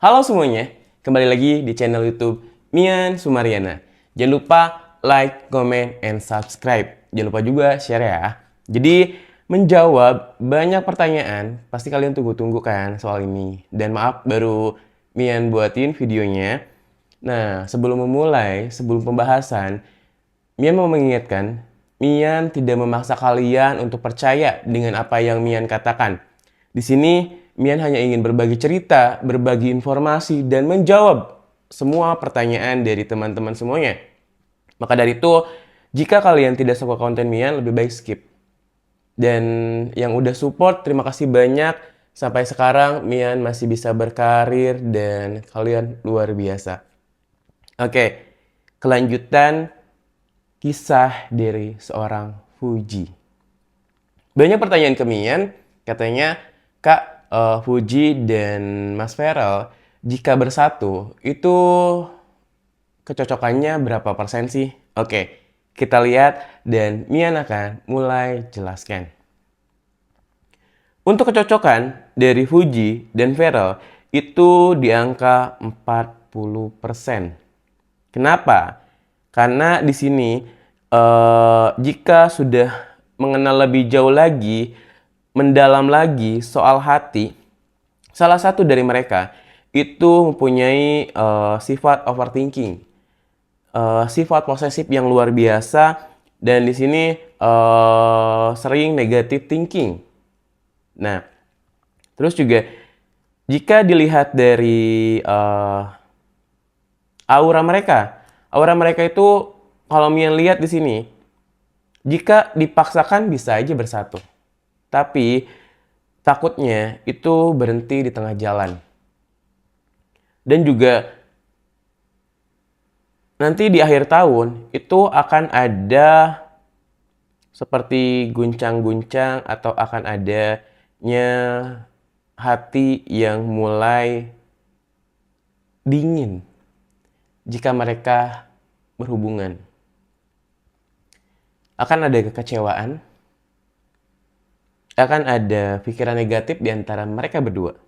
Halo semuanya, kembali lagi di channel YouTube Mian Sumariana. Jangan lupa like, comment, and subscribe. Jangan lupa juga share ya. Jadi, menjawab banyak pertanyaan, pasti kalian tunggu-tunggu kan soal ini. Dan maaf, baru Mian buatin videonya. Nah, sebelum memulai, sebelum pembahasan, Mian mau mengingatkan, Mian tidak memaksa kalian untuk percaya dengan apa yang Mian katakan. Di sini, Mian hanya ingin berbagi cerita, berbagi informasi, dan menjawab semua pertanyaan dari teman-teman semuanya. Maka dari itu, jika kalian tidak suka konten Mian, lebih baik skip. Dan yang udah support, terima kasih banyak. Sampai sekarang, Mian masih bisa berkarir dan kalian luar biasa. Oke, kelanjutan kisah dari seorang Fuji. Banyak pertanyaan ke Mian, katanya, Kak, Fuji dan Mas Feral, jika bersatu, itu kecocokannya berapa persen sih? Oke, kita lihat dan Mian akan mulai jelaskan. Untuk kecocokan dari Fuji dan Feral itu di angka 40%. Kenapa? Karena di sini jika sudah mengenal lebih jauh lagi, mendalam lagi soal hati, salah satu dari mereka itu mempunyai sifat overthinking, sifat posesif yang luar biasa, dan di sini sering negative thinking. Nah, terus juga jika dilihat dari aura mereka itu kalau Mian lihat di sini, jika dipaksakan bisa aja bersatu. Tapi takutnya itu berhenti di tengah jalan. Dan juga nanti di akhir tahun itu akan ada seperti guncang-guncang atau akan adanya hati yang mulai dingin jika mereka berhubungan. Akan ada kekecewaan, akan ada pikiran negatif di antara mereka berdua.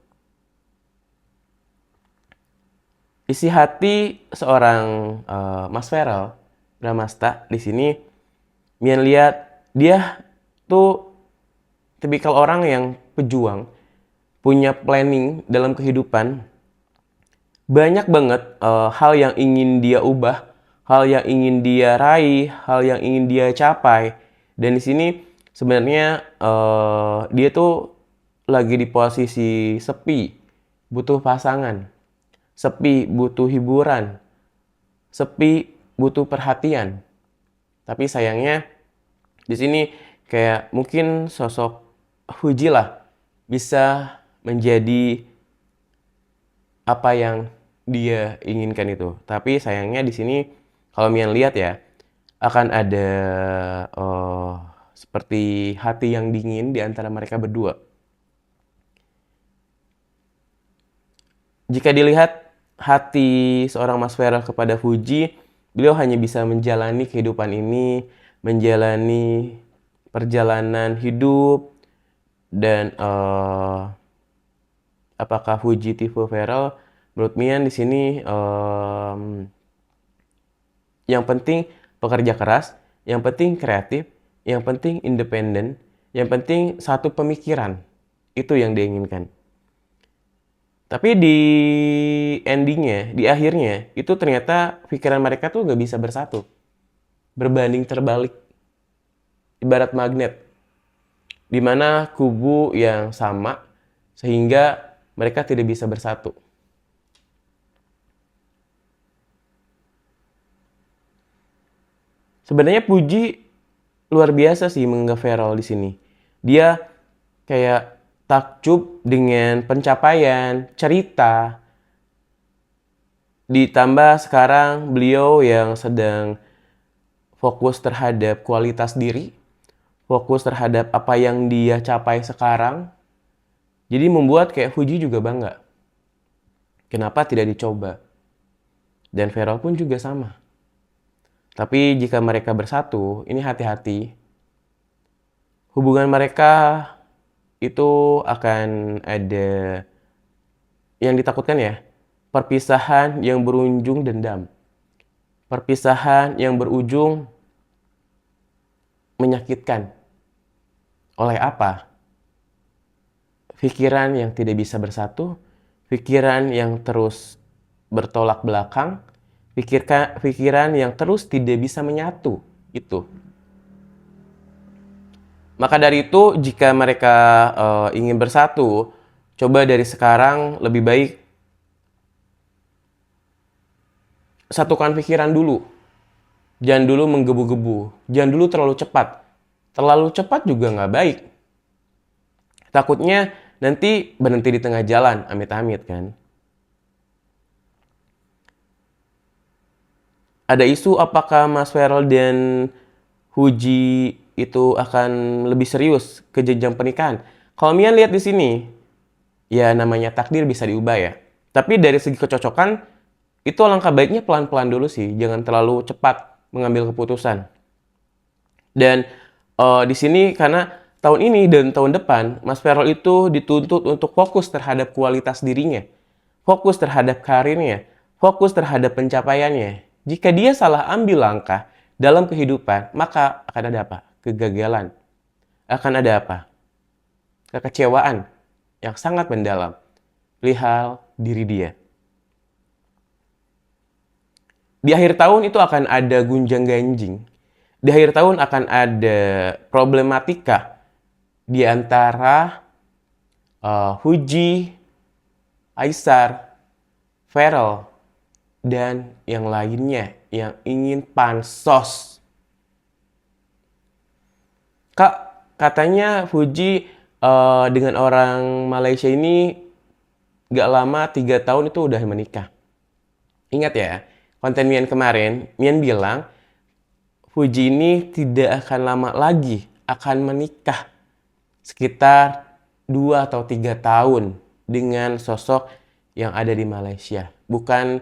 Isi hati seorang Mas Feral Bramasta di sini, Mian lihat dia tuh tipikal orang yang pejuang, punya planning dalam kehidupan, banyak banget hal yang ingin dia ubah, hal yang ingin dia raih, hal yang ingin dia capai. Dan di sini sebenarnya dia tuh lagi di posisi sepi, butuh pasangan, sepi, butuh hiburan, sepi, butuh perhatian. Tapi sayangnya di sini kayak mungkin sosok Fuji lah bisa menjadi apa yang dia inginkan itu. Tapi sayangnya di sini kalau Mian lihat ya, akan ada seperti hati yang dingin di antara mereka berdua. Jika dilihat hati seorang Mas Feral kepada Fuji, beliau hanya bisa menjalani kehidupan ini, menjalani perjalanan hidup, dan apakah Fuji tipe Feral? Menurut Mian di sini yang penting pekerja keras, yang penting kreatif, yang penting independen, yang penting satu pemikiran. Itu yang diinginkan. Tapi di endingnya, di akhirnya, itu ternyata pikiran mereka tuh gak bisa bersatu. Berbanding terbalik. Ibarat magnet. Di mana kubu yang sama, sehingga mereka tidak bisa bersatu. Sebenarnya Puji luar biasa sih menganggap Feral di sini. Dia kayak takjub dengan pencapaian, cerita. Ditambah sekarang beliau yang sedang fokus terhadap kualitas diri, fokus terhadap apa yang dia capai sekarang. Jadi membuat kayak Fuji juga bangga. Kenapa tidak dicoba? Dan Feral pun juga sama. Tapi jika mereka bersatu, ini hati-hati. Hubungan mereka itu akan ada yang ditakutkan ya. perpisahan yang berujung dendam. Perpisahan yang berujung menyakitkan. Oleh apa? Pikiran yang tidak bisa bersatu, pikiran yang terus bertolak belakang, pikiran yang terus tidak bisa menyatu. Itu. Maka dari itu, jika mereka ingin bersatu, coba dari sekarang lebih baik satukan pikiran dulu. Jangan dulu menggebu-gebu. Jangan dulu terlalu cepat. Terlalu cepat juga nggak baik. Takutnya nanti berhenti di tengah jalan, amit-amit kan. Ada isu apakah Mas Feral dan Huji itu akan lebih serius ke jenjang pernikahan. Kalau Mian lihat di sini, ya namanya takdir bisa diubah ya. Tapi dari segi kecocokan, itu alangkah baiknya pelan-pelan dulu sih. Jangan terlalu cepat mengambil keputusan. Dan di sini karena tahun ini dan tahun depan, Mas Feral itu dituntut untuk fokus terhadap kualitas dirinya. Fokus terhadap karirnya. Fokus terhadap pencapaiannya. Jika dia salah ambil langkah dalam kehidupan, maka akan ada apa? Kegagalan. Akan ada apa? Kekecewaan yang sangat mendalam. Perihal diri dia. Di akhir tahun itu akan ada gunjang-ganjing. Di akhir tahun akan ada problematika di antara Huji, Aisar, Feral, dan yang lainnya yang ingin pansos. Kak, katanya Fuji dengan orang Malaysia ini gak lama 3 tahun itu udah menikah. Ingat ya, konten Mian kemarin, Mian bilang Fuji ini tidak akan lama lagi akan menikah. Sekitar 2 atau 3 tahun dengan sosok yang ada di Malaysia. Bukan,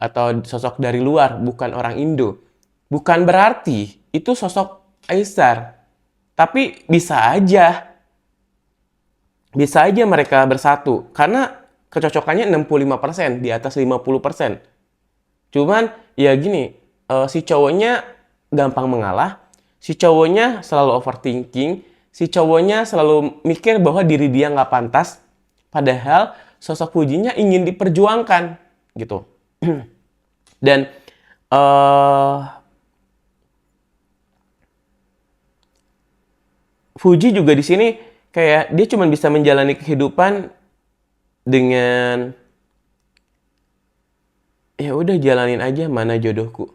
atau sosok dari luar, bukan orang Indo. Bukan berarti itu sosok Aisar. Tapi bisa aja mereka bersatu. Karena kecocokannya 65%, di atas 50%. Cuman ya gini, si cowoknya gampang mengalah, si cowoknya selalu overthinking, si cowoknya selalu mikir bahwa diri dia nggak pantas, padahal sosok Fujinya ingin diperjuangkan, gitu. Dan Fuji juga di sini kayak dia cuma bisa menjalani kehidupan dengan ya udah jalanin aja mana jodohku.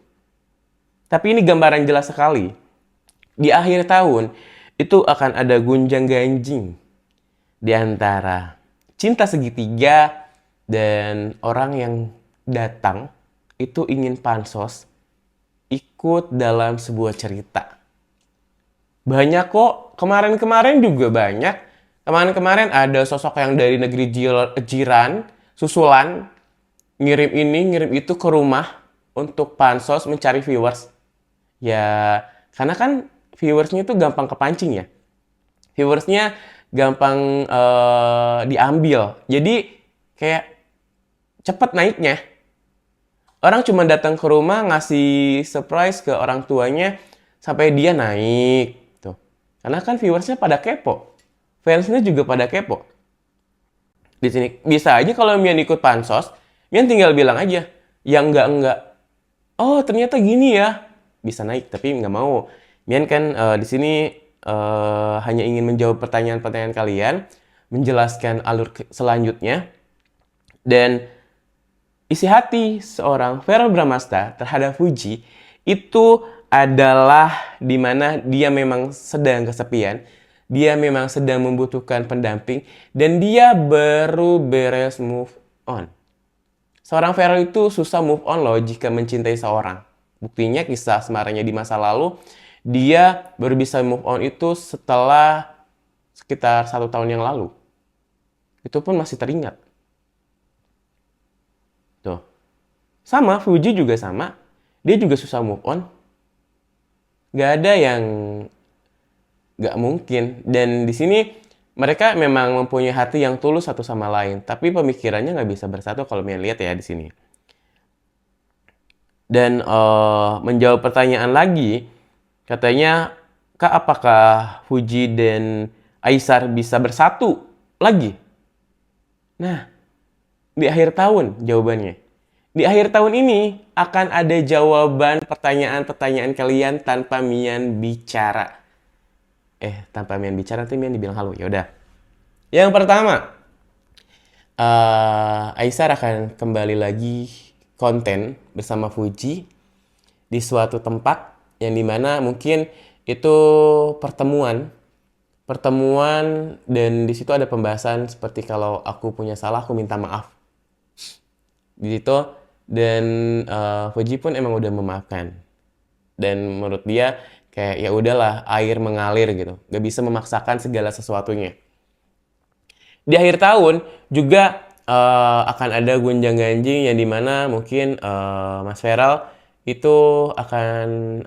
Tapi ini gambaran jelas sekali. Di akhir tahun itu akan ada gunjang-ganjing di antara cinta segitiga dan orang yang datang itu ingin pansos ikut dalam sebuah cerita. Banyak kok, kemarin-kemarin juga banyak. Kemarin-kemarin ada sosok yang dari negeri jiran, susulan, ngirim ini, ngirim itu ke rumah untuk pansos mencari viewers. Ya, karena kan viewersnya itu gampang kepancing ya. Viewersnya gampang diambil. Jadi kayak cepet naiknya. Orang cuma datang ke rumah ngasih surprise ke orang tuanya sampai dia naik. Tuh. Karena kan viewersnya pada kepo. Fansnya juga pada kepo. Di sini bisa aja kalau Mian ikut pansos, Mian tinggal bilang aja, yang enggak. Oh, ternyata gini ya. Bisa naik, tapi nggak mau. Mian kan di sini hanya ingin menjawab pertanyaan-pertanyaan kalian, menjelaskan alur selanjutnya, dan isi hati seorang Feral Bramasta terhadap Fuji itu adalah di mana dia memang sedang kesepian, dia memang sedang membutuhkan pendamping, dan dia baru beres move on. Seorang Feral itu susah move on loh jika mencintai seorang. Buktinya kisah asmaranya di masa lalu, dia baru bisa move on itu setelah sekitar 1 tahun yang lalu. Itu pun masih teringat. Tuh. Sama, Fuji juga sama. Dia juga susah move on. Gak ada yang gak mungkin. Dan di sini mereka memang mempunyai hati yang tulus satu sama lain, tapi pemikirannya nggak bisa bersatu kalau Mian lihat ya di sini. Dan menjawab pertanyaan lagi, katanya, Kak, apakah Fuji dan Aisar bisa bersatu lagi? Nah, di akhir tahun jawabannya. Di akhir tahun ini akan ada jawaban pertanyaan-pertanyaan kalian tanpa Mian bicara. Tanpa Mian bicara nanti Mian dibilang halo. Ya udah. Yang pertama, Aisar akan kembali lagi konten bersama Fuji di suatu tempat yang dimana mungkin itu pertemuan dan di situ ada pembahasan seperti kalau aku punya salah aku minta maaf di situ. Dan Fuji pun emang udah memaafkan, dan menurut dia kayak ya udahlah, air mengalir gitu, gak bisa memaksakan segala sesuatunya. Di akhir tahun juga akan ada gonjang-ganjing yang dimana mungkin Mas Feral itu akan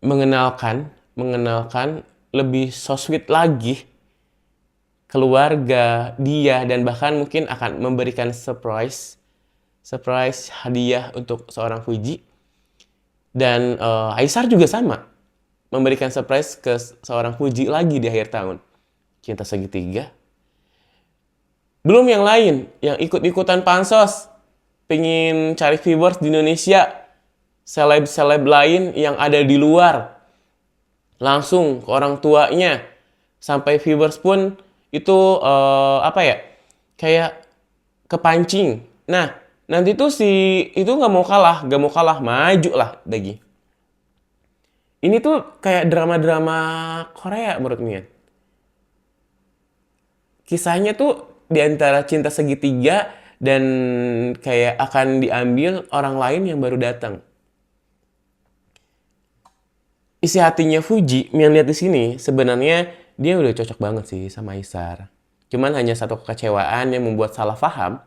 mengenalkan lebih so sweet lagi keluarga dia, dan bahkan mungkin akan memberikan surprise hadiah untuk seorang Fuji. Dan Aisar juga sama, memberikan surprise ke seorang Fuji lagi di akhir tahun. Cinta segitiga. Belum yang lain, yang ikut-ikutan pansos, pengen cari viewers di Indonesia, seleb-seleb lain yang ada di luar, langsung ke orang tuanya, sampai viewers pun itu kayak kepancing. Nah, nanti tuh itu nggak mau kalah, maju lah lagi. Ini tuh kayak drama-drama Korea menurut Mian. Kisahnya tuh di antara cinta segitiga dan kayak akan diambil orang lain yang baru datang. Isi hatinya Fuji, Mian lihat di sini, sebenarnya dia udah cocok banget sih sama Aisar. Cuman hanya satu kekecewaan yang membuat salah paham.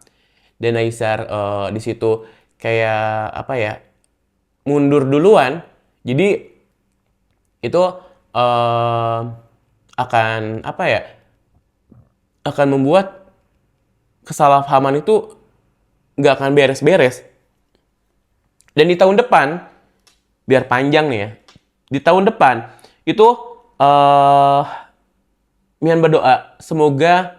Dan Aisar di situ kayak mundur duluan. Jadi itu akan membuat kesalahpahaman itu nggak akan beres-beres. Dan di tahun depan, biar panjang nih ya, di tahun depan itu Mian berdoa semoga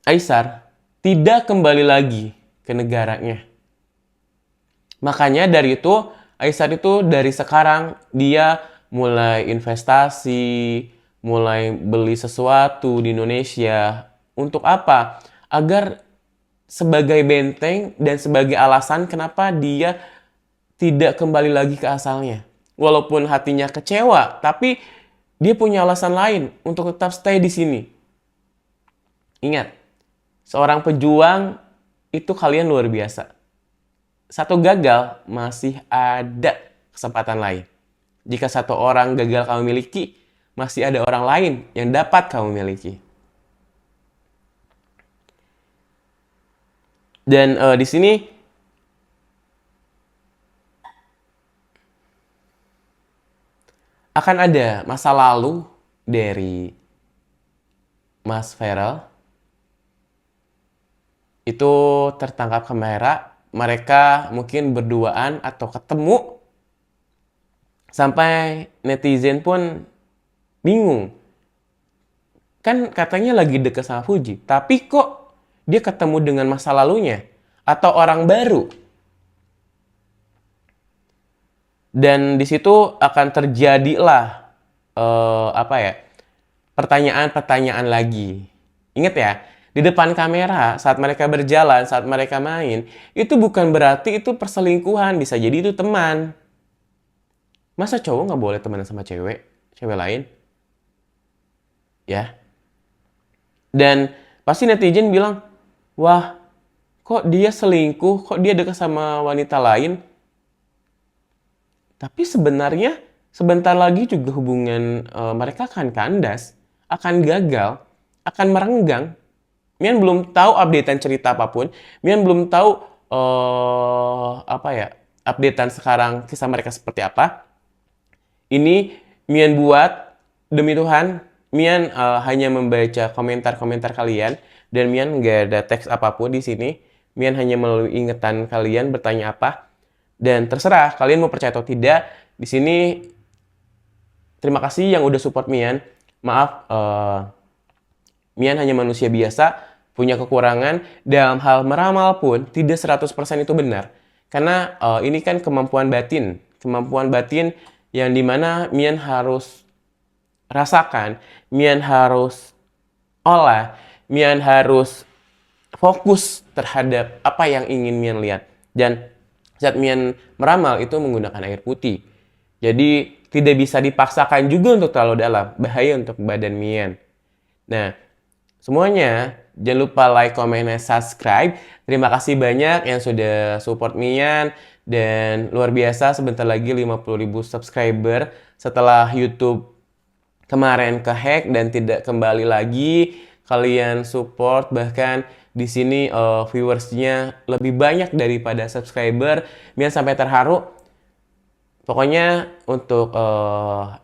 Aisar tidak kembali lagi ke negaranya. Makanya dari itu, Aisar itu dari sekarang dia mulai investasi, mulai beli sesuatu di Indonesia. Untuk apa? Agar sebagai benteng dan sebagai alasan kenapa dia tidak kembali lagi ke asalnya. Walaupun hatinya kecewa, tapi dia punya alasan lain untuk tetap stay di sini. Ingat, seorang pejuang itu kalian luar biasa. Satu gagal, masih ada kesempatan lain. Jika satu orang gagal kamu miliki, masih ada orang lain yang dapat kamu miliki. Dan di sini akan ada masa lalu dari Mas Feral. Itu tertangkap kamera, mereka mungkin berduaan atau ketemu, sampai netizen pun bingung. Kan katanya lagi deket sama Fuji, tapi kok dia ketemu dengan masa lalunya atau orang baru? Dan di situ akan terjadilah pertanyaan-pertanyaan lagi. Ingat ya, di depan kamera, saat mereka berjalan, saat mereka main, itu bukan berarti itu perselingkuhan, bisa jadi itu teman. Masa cowok nggak boleh temenan sama cewek lain? Ya. Dan pasti netizen bilang, wah, kok dia selingkuh, kok dia dekat sama wanita lain? Tapi sebenarnya sebentar lagi juga hubungan mereka akan kandas, akan gagal, akan merenggang. Mian belum tahu updatean cerita apapun. Mian belum tahu updatean sekarang kisah mereka seperti apa. Ini Mian buat demi Tuhan, Mian hanya membaca komentar-komentar kalian dan Mian nggak ada teks apapun di sini. Mian hanya melalui ingatan kalian bertanya apa dan terserah kalian mau percaya atau tidak. Di sini terima kasih yang udah support Mian. Maaf, Mian hanya manusia biasa, punya kekurangan. Dalam hal meramal pun tidak 100% itu benar. Karena ini kan kemampuan batin. Kemampuan batin yang dimana Mian harus rasakan, Mian harus olah, Mian harus fokus terhadap apa yang ingin Mian lihat. Dan saat Mian meramal itu menggunakan air putih. Jadi tidak bisa dipaksakan juga untuk terlalu dalam, bahaya untuk badan Mian. Nah, semuanya jangan lupa like, comment, dan subscribe. Terima kasih banyak yang sudah support Mian. Dan luar biasa sebentar lagi 50.000 subscriber setelah YouTube kemarin kehack dan tidak kembali lagi. Kalian support, bahkan di sini viewersnya lebih banyak daripada subscriber. Mian sampai terharu. Pokoknya untuk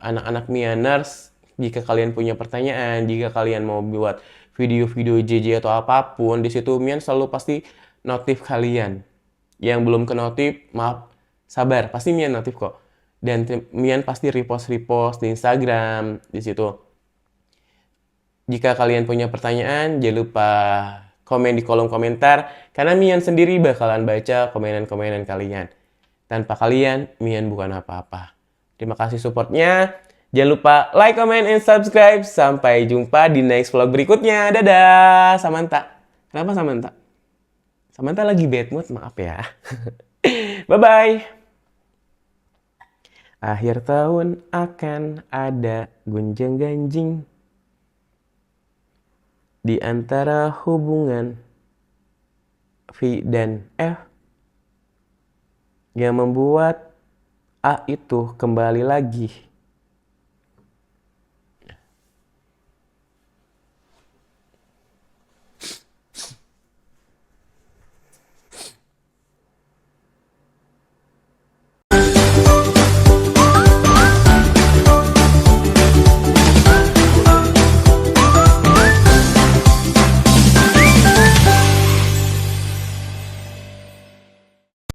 anak-anak Mianers, jika kalian punya pertanyaan, jika kalian mau buat video-video JJ atau apapun, di situ Mian selalu pasti notif kalian. Yang belum ke notif, maaf, sabar, pasti Mian notif kok. Dan Mian pasti repost di Instagram di situ. Jika kalian punya pertanyaan, jangan lupa komen di kolom komentar karena Mian sendiri bakalan baca komenan-komenan kalian. Tanpa kalian, Mian bukan apa-apa. Terima kasih supportnya. Jangan lupa like, comment, and subscribe. Sampai jumpa di next vlog berikutnya. Dadah, Samantha. Kenapa Samantha? Samantha lagi bad mood, maaf ya. Bye-bye. Akhir tahun akan ada gonjang-ganjing di antara hubungan V dan F yang membuat A itu kembali lagi